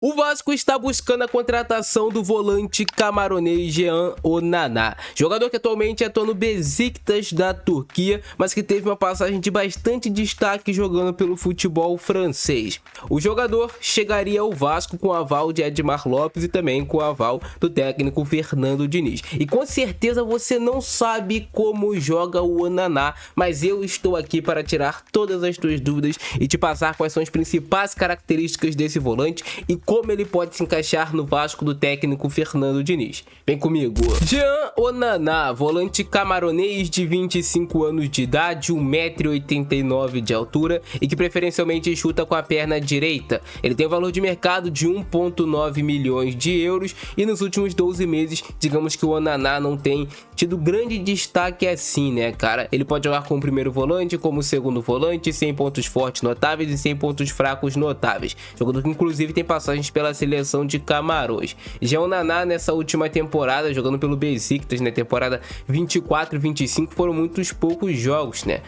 O Vasco está buscando a contratação do volante camaronês Jean Onana, jogador que atualmente atua no Besiktas da Turquia, mas que teve uma passagem de bastante destaque jogando pelo futebol francês. O jogador chegaria ao Vasco com o aval de Edmar Lopes e também com o aval do técnico Fernando Diniz. E com certeza você não sabe como joga o Onana, mas eu estou aqui para tirar todas as suas dúvidas e te passar quais são as principais características desse volante e como ele pode se encaixar no Vasco do técnico Fernando Diniz. Vem comigo. Jean Onana, volante camaronês de 25 anos de idade, 1,89 m de altura e que preferencialmente chuta com a perna direita. Ele tem um valor de mercado de 1,9 milhões de euros e nos últimos 12 meses, digamos que o Onana não tem tido grande destaque assim, né, cara? Ele pode jogar como primeiro volante, como segundo volante, sem pontos fortes notáveis e sem pontos fracos notáveis. Jogador que inclusive tem passagens pela seleção de Camarões. Já o Onana nessa última temporada, jogando pelo Besiktas, na temporada 24-25, foram muitos poucos jogos, né?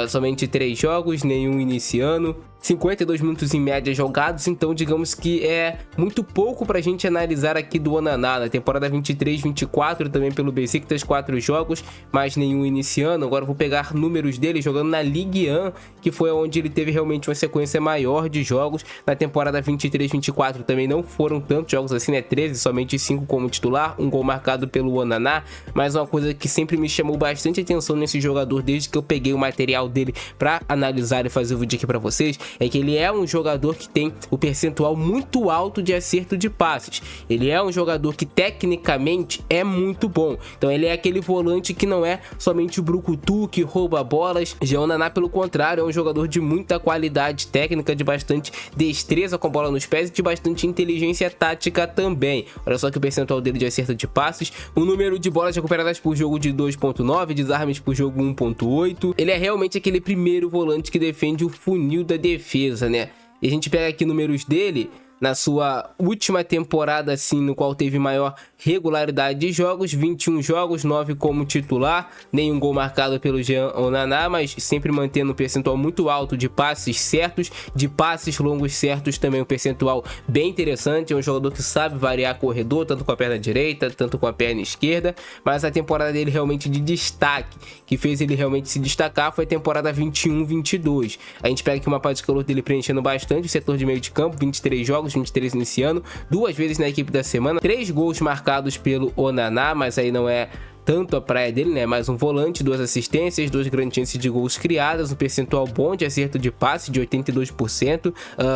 Somente 3 jogos, nenhum iniciando. 52 minutos em média jogados, então digamos que é muito pouco pra gente analisar aqui do Onana. Na temporada 23-24 também pelo Besiktas, 4 jogos, mas nenhum iniciando. Agora eu vou pegar números dele jogando na Ligue 1, que foi onde ele teve realmente uma sequência maior de jogos. Na temporada 23-24 também não foram tantos jogos assim, né? 13, somente 5 como titular, um gol marcado pelo Onana. Mas uma coisa que sempre me chamou bastante atenção nesse jogador desde que eu peguei o material dele pra analisar e fazer o vídeo aqui pra vocês, é que ele é um jogador que tem o percentual muito alto de acerto de passes. Ele é um jogador que tecnicamente é muito bom. Então ele é aquele volante que não é somente o brucutu que rouba bolas. Já o Onana, pelo contrário, é um jogador de muita qualidade técnica, de bastante destreza com a bola nos pés e de bastante inteligência tática também. Olha só que o percentual dele de acerto de passes, o número de bolas recuperadas por jogo de 2,9, desarmes por jogo 1,8. Ele é realmente aquele primeiro volante que defende o funil da defesa, né? E a gente pega aqui números dele na sua última temporada, assim, no qual teve maior regularidade de jogos, 21 jogos, 9 como titular, nenhum gol marcado pelo Jean Onana, mas sempre mantendo um percentual muito alto de passes certos, de passes longos certos também, um percentual bem interessante. É um jogador que sabe variar corredor, tanto com a perna direita, tanto com a perna esquerda, mas a temporada dele realmente de destaque, que fez ele realmente se destacar, foi a temporada 21-22. A gente pega aqui uma parte de calor dele preenchendo bastante o setor de meio de campo, 23 jogos, 23 iniciando, 2 vezes na equipe da semana, 3 gols marcados pelo Onana, mas aí não é tanto a praia dele, né? Mais um volante, 2 assistências, 2 grandes chances de gols criadas, um percentual bom de acerto de passe de 82%,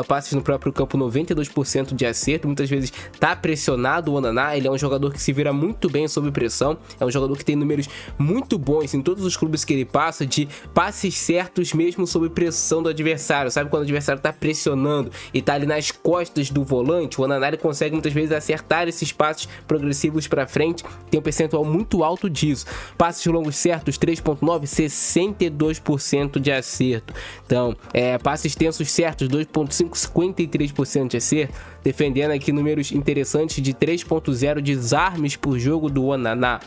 passes no próprio campo 92% de acerto. Muitas vezes tá pressionado o Onana. Ele é um jogador que se vira muito bem sob pressão, é um jogador que tem números muito bons em todos os clubes que ele passa, de passes certos mesmo sob pressão do adversário. Sabe quando o adversário tá pressionando e tá ali nas costas do volante? O Onana, ele consegue muitas vezes acertar esses passes progressivos para frente, tem um percentual muito alto disso. Passes longos certos, 3,9, 62% de acerto. Então, passes tensos certos, 2,5, 53% de acerto. Defendendo aqui números interessantes de 3,0 desarmes por jogo do Onana.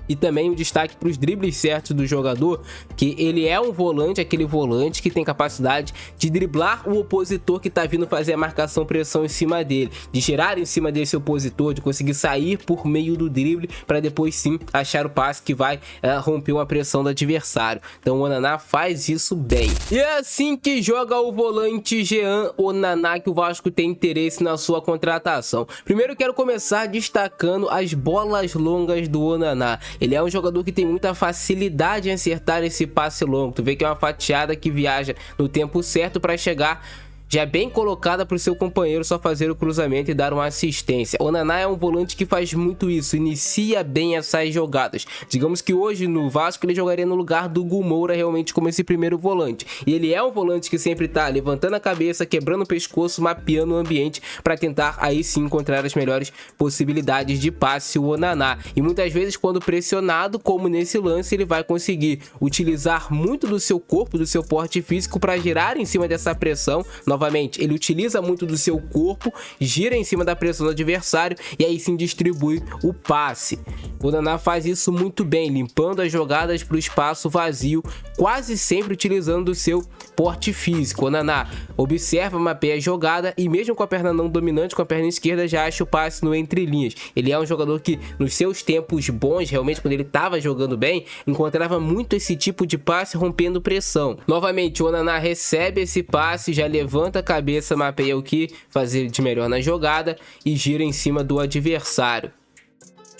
E também um destaque para os dribles certos do jogador, que ele é um volante, aquele volante que tem capacidade de driblar o opositor que está vindo fazer a marcação pressão em cima dele, de girar em cima desse opositor, de conseguir sair por meio do drible para depois sim achar o passe que vai romper uma pressão do adversário. Então o Onana faz isso bem. E é assim que joga o volante Jean Onana, que o Vasco tem interesse na sua contratação. Primeiro quero começar destacando as bolas longas do Onana. Ele é um jogador que tem muita facilidade em acertar esse passe longo. Tu vê que é uma fatiada que viaja no tempo certo para chegar já bem colocada para o seu companheiro só fazer o cruzamento e dar uma assistência. O Onana é um volante que faz muito isso, inicia bem essas jogadas. Digamos que hoje no Vasco ele jogaria no lugar do Hugo Moura realmente como esse primeiro volante. E ele é um volante que sempre está levantando a cabeça, quebrando o pescoço, mapeando o ambiente para tentar aí sim encontrar as melhores possibilidades de passe, o Onana. E muitas vezes quando pressionado, como nesse lance, ele vai conseguir utilizar muito do seu corpo, do seu porte físico para girar em cima dessa pressão. Novamente, ele utiliza muito do seu corpo, gira em cima da pressão do adversário e aí sim distribui o passe. O Onaná faz isso muito bem, limpando as jogadas para o espaço vazio, quase sempre utilizando o seu porte físico. O Onaná observa, mapeia a jogada e mesmo com a perna não dominante, com a perna esquerda, já acha o passe no entre linhas. Ele é um jogador que nos seus tempos bons, realmente quando ele estava jogando bem, encontrava muito esse tipo de passe rompendo pressão. Novamente, o Onaná recebe esse passe, já levanta a cabeça, mapeia o que fazer de melhor na jogada e gira em cima do adversário.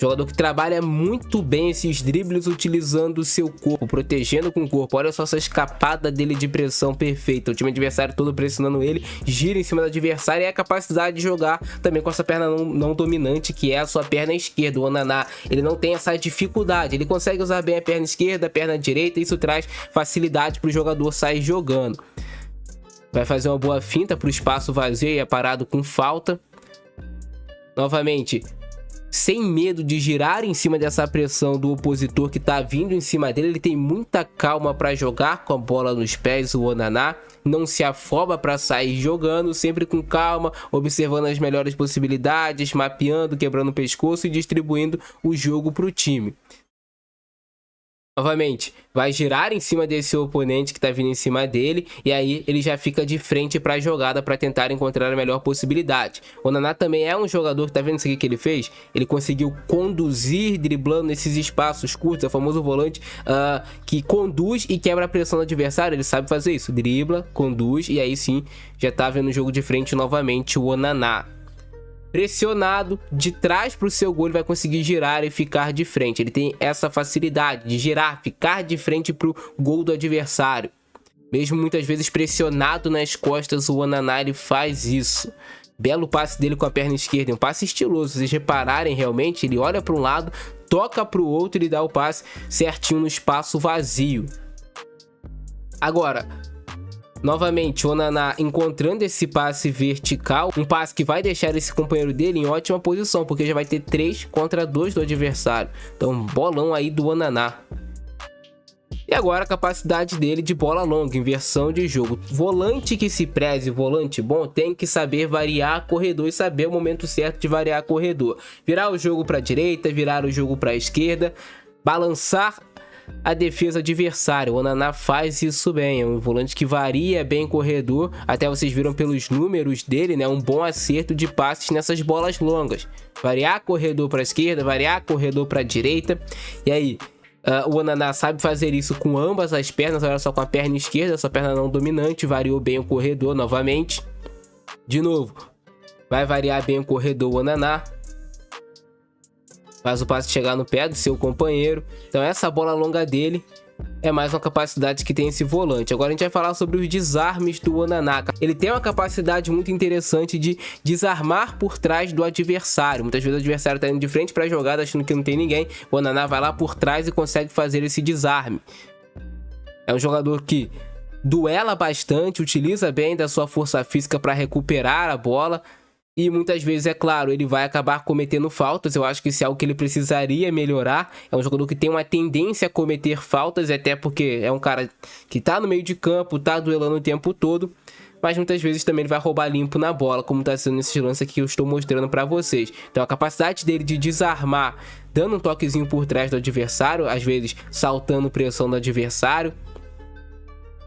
Jogador que trabalha muito bem esses dribles utilizando o seu corpo, protegendo com o corpo. Olha só essa escapada dele de pressão perfeita. O time adversário todo pressionando ele, gira em cima do adversário e a capacidade de jogar também com essa perna não dominante, que é a sua perna esquerda. O Onaná, ele não tem essa dificuldade. Ele consegue usar bem a perna esquerda, a perna direita, e isso traz facilidade para o jogador sair jogando. Vai fazer uma boa finta para o espaço vazio e é parado com falta. Novamente, sem medo de girar em cima dessa pressão do opositor que está vindo em cima dele, ele tem muita calma para jogar com a bola nos pés. O Onaná não se afoba para sair jogando, sempre com calma, observando as melhores possibilidades, mapeando, quebrando o pescoço e distribuindo o jogo para o time. Novamente, vai girar em cima desse oponente que está vindo em cima dele e aí ele já fica de frente para a jogada para tentar encontrar a melhor possibilidade. O Onaná também é um jogador que, tá vendo isso aqui que ele fez? Ele conseguiu conduzir driblando nesses espaços curtos, é o famoso volante que conduz e quebra a pressão do adversário. Ele sabe fazer isso, dribla, conduz e aí sim já tá vendo o jogo de frente novamente o Onaná. Pressionado de trás para o seu gol, ele vai conseguir girar e ficar de frente. Ele tem essa facilidade de girar, ficar de frente para o gol do adversário. Mesmo muitas vezes pressionado nas costas, o Onaná ele faz isso. Belo passe dele com a perna esquerda, um passe estiloso. Se vocês repararem realmente, ele olha para um lado, toca para o outro e dá o passe certinho no espaço vazio. Agora, novamente, o Onaná encontrando esse passe vertical, um passe que vai deixar esse companheiro dele em ótima posição, porque já vai ter 3 contra 2 do adversário. Então, bolão aí do Onaná. E agora a capacidade dele de bola longa, inversão de jogo. Volante que se preze, volante bom, tem que saber variar corredor e saber o momento certo de variar corredor. Virar o jogo para a direita, virar o jogo para a esquerda, balançar a defesa adversária. O Onaná faz isso bem, é um volante que varia bem corredor, até vocês viram pelos números dele, né, um bom acerto de passes nessas bolas longas. Variar corredor para a esquerda, variar corredor para a direita, e aí o Onaná sabe fazer isso com ambas as pernas. Olha só, com a perna esquerda, sua perna não dominante, variou bem o corredor novamente. De novo, vai variar bem o corredor o Onaná. Faz o passe chegar no pé do seu companheiro. Então essa bola longa dele é mais uma capacidade que tem esse volante. Agora a gente vai falar sobre os desarmes do Onaná. Ele tem uma capacidade muito interessante de desarmar por trás do adversário. Muitas vezes o adversário está indo de frente para a jogada achando que não tem ninguém. O Onaná vai lá por trás e consegue fazer esse desarme. É um jogador que duela bastante, utiliza bem da sua força física para recuperar a bola. E muitas vezes, é claro, ele vai acabar cometendo faltas. Eu acho que isso é algo que ele precisaria melhorar. É um jogador que tem uma tendência a cometer faltas, até porque é um cara que tá no meio de campo, tá duelando o tempo todo. Mas muitas vezes também ele vai roubar limpo na bola, como tá sendo nesse lance aqui que eu estou mostrando para vocês. Então a capacidade dele de desarmar, dando um toquezinho por trás do adversário, às vezes saltando pressão do adversário,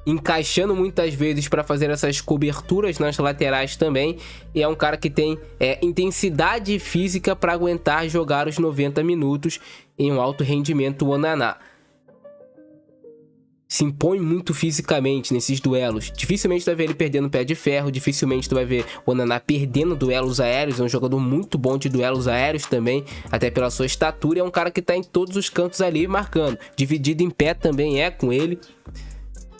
encaixando muitas vezes para fazer essas coberturas nas laterais também. E é um cara que tem intensidade física para aguentar jogar os 90 minutos em um alto rendimento. O Onaná se impõe muito fisicamente nesses duelos. Dificilmente tu vai ver ele perdendo pé de ferro, dificilmente tu vai ver o Onaná perdendo duelos aéreos. É um jogador muito bom de duelos aéreos também, até pela sua estatura. É um cara que tá em todos os cantos ali marcando. Dividido em pé também é com ele.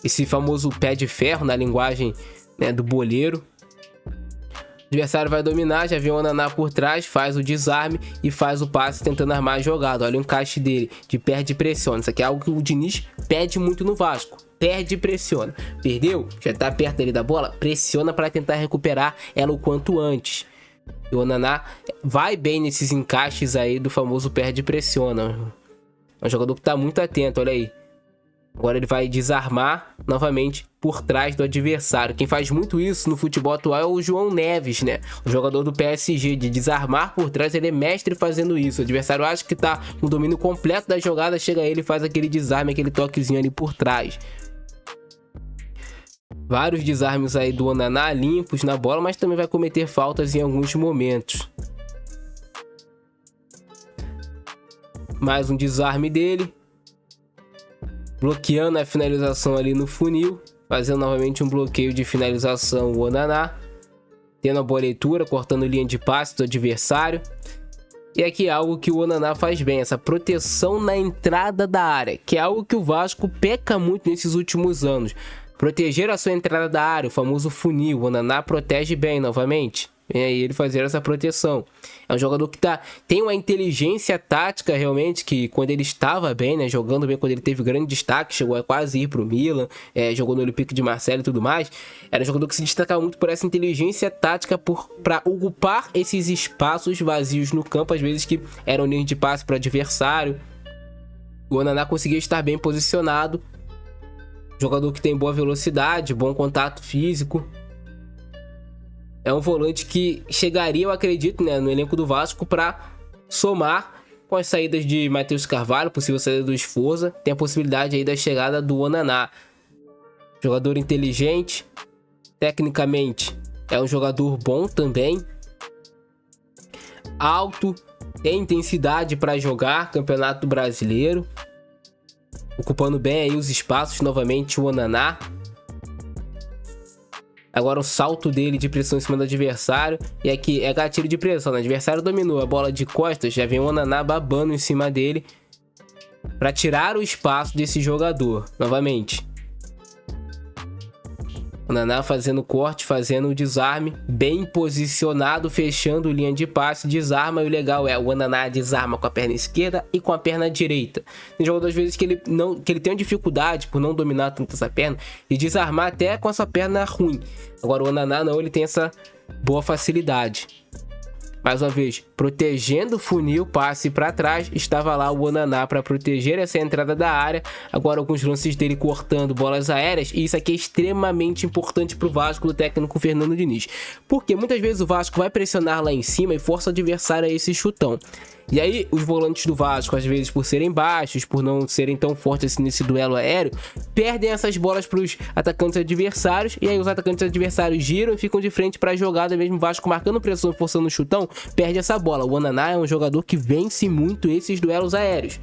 Esse famoso pé de ferro na linguagem, né, do boleiro. O adversário vai dominar, já vem o Onaná por trás, faz o desarme e faz o passe tentando armar a jogada. Olha o encaixe dele, de perde e pressiona. Isso aqui é algo que o Diniz pede muito no Vasco. Perde e pressiona. Perdeu? Já tá perto ali da bola? Pressiona para tentar recuperar ela o quanto antes. E o Onaná vai bem nesses encaixes aí do famoso perde e pressiona. É um jogador que tá muito atento, olha aí. Agora ele vai desarmar novamente por trás do adversário. Quem faz muito isso no futebol atual é o João Neves, né? O jogador do PSG, de desarmar por trás, ele é mestre fazendo isso. O adversário acha que tá com o domínio completo da jogada, chega ele e faz aquele desarme, aquele toquezinho ali por trás. Vários desarmes aí do Onaná limpos na bola, mas também vai cometer faltas em alguns momentos. Mais um desarme dele. Bloqueando a finalização ali no funil. Fazendo novamente um bloqueio de finalização o Onaná. Tendo a boa leitura, cortando linha de passe do adversário. E aqui é algo que o Onaná faz bem, essa proteção na entrada da área, que é algo que o Vasco peca muito nesses últimos anos. Proteger a sua entrada da área, o famoso funil. O Onaná protege bem novamente. Vem aí ele fazer essa proteção. É um jogador que tem uma inteligência tática realmente, que quando ele estava bem, né, jogando bem, quando ele teve grande destaque, chegou a quase ir para o Milan, jogou no Olympique de Marseille e tudo mais, era um jogador que se destacava muito por essa inteligência tática para ocupar esses espaços vazios no campo, às vezes que eram linhas de passe para o adversário. O Onaná conseguia estar bem posicionado, jogador que tem boa velocidade, bom contato físico. É um volante que chegaria, eu acredito, né, no elenco do Vasco para somar com as saídas de Matheus Carvalho, possível saída do Sforza. Tem a possibilidade aí da chegada do Onaná. Jogador inteligente, tecnicamente é um jogador bom também. Alto, tem intensidade para jogar Campeonato Brasileiro. Ocupando bem aí os espaços novamente o Onaná. Agora o salto dele de pressão em cima do adversário. E aqui é gatilho de pressão. O adversário dominou a bola de costas. Já vem o Onaná babando em cima dele para tirar o espaço desse jogador. Novamente. O Onaná fazendo corte, fazendo o desarme. Bem posicionado, fechando linha de passe. Desarma e o legal é o Onaná desarma com a perna esquerda e com a perna direita. Tem jogador às vezes que ele tem uma dificuldade por não dominar tanto essa perna e desarmar até com essa perna ruim. Agora o Onaná não, ele tem essa boa facilidade. Mais uma vez, protegendo o funil, passe para trás, estava lá o Onaná para proteger essa entrada da área. Agora alguns lances dele cortando bolas aéreas, e isso aqui é extremamente importante para o Vasco do técnico Fernando Diniz. Porque muitas vezes o Vasco vai pressionar lá em cima e força o adversário a esse chutão. E aí os volantes do Vasco, às vezes por serem baixos, por não serem tão fortes assim nesse duelo aéreo, perdem essas bolas para os atacantes adversários, e aí os atacantes adversários giram e ficam de frente para a jogada, mesmo o Vasco marcando pressão e forçando o chutão, perde essa bola. O Onaná é um jogador que vence muito esses duelos aéreos.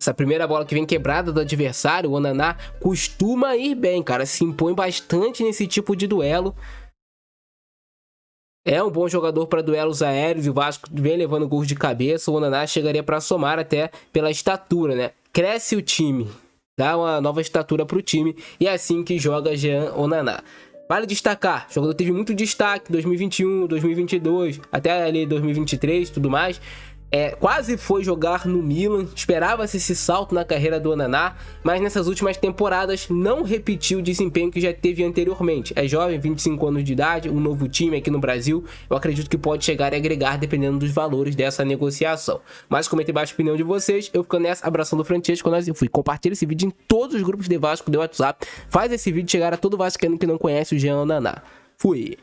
Essa primeira bola que vem quebrada do adversário, o Onaná costuma ir bem, cara, se impõe bastante nesse tipo de duelo. É um bom jogador para duelos aéreos e o Vasco vem levando gols de cabeça. O Onaná chegaria para somar até pela estatura, né? Cresce o time, dá uma nova estatura para o time, e é assim que joga Jean Onaná. Vale destacar, o jogador teve muito destaque em 2021, 2022, até ali 2023 e tudo mais. Quase foi jogar no Milan, esperava-se esse salto na carreira do Onaná, mas nessas últimas temporadas não repetiu o desempenho que já teve anteriormente. É jovem, 25 anos de idade, um novo time aqui no Brasil, eu acredito que pode chegar e agregar dependendo dos valores dessa negociação. Mas comente embaixo a opinião de vocês, eu fico nessa, abração do Francesco, eu fui. Compartilha esse vídeo em todos os grupos de Vasco do WhatsApp, faz esse vídeo chegar a todo vascaíno que não conhece o Jean Onaná. Fui!